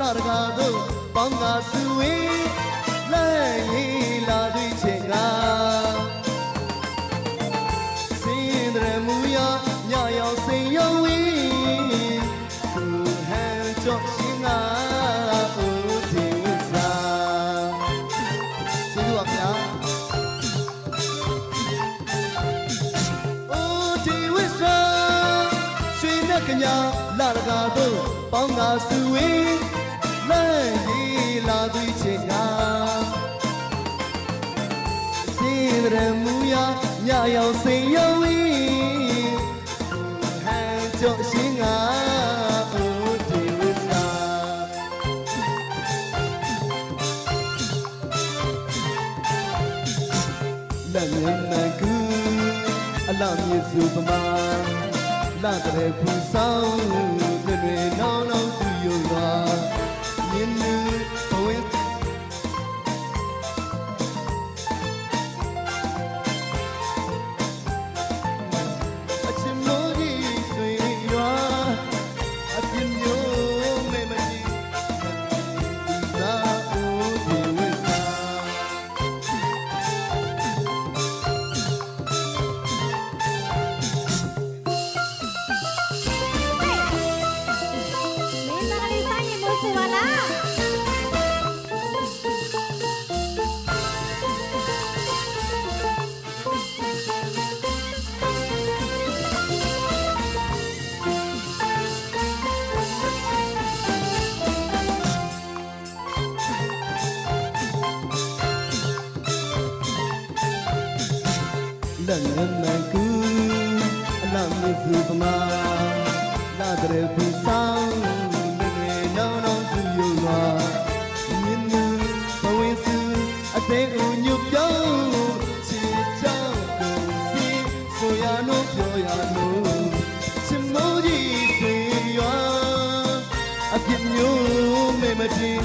လာတကားသို့ပေါင်းကားစုဝေးလဲရေးလာတွေ့ချင်ကစင်တရမူရညရောက်စိန်ရောက်ဝေးသူဟန်ကြော့ရှင်ကဦးဒီဝိစာကျေးဇူးပါဗျာဦးဒီဝိစာရွှေနဲ့ကညာလာတကားသို့ပေါင်းကားစုဝေးလဲရေးလာတွေ့ချင်ကစင်တရမူရညရောက်စိန်ရောက်ဝေးဟန်ကြော့ရှင်ကဦးဒီဝိစာလက်မျက်နှာကူအလားမြေစုပမာလာတဲ့ဖူဆောင်လွယ်နောင်းနောင်းသူယုံပါမြင်လူဘဝအချင်မိုးကြီးဆွေရွာအပြင်းမျိုးမဲမကြီးသာဦးဒီဝိစာလက်ငယ်နိုင်ကူအလားမြေစုပမာလာတဲ့ဖူဆောင်နေနောင်းနောင်းသူယုံပါမြင်လူဘဝင်းစုအသေးဦးညွတ်ပြောင်းချစ်ချောင်းကုန်စီဆိုရနို့ပြောရနို့ချစ်မိုးကြီးဆွေရွာအပြစ်မျိုးမဲမတင်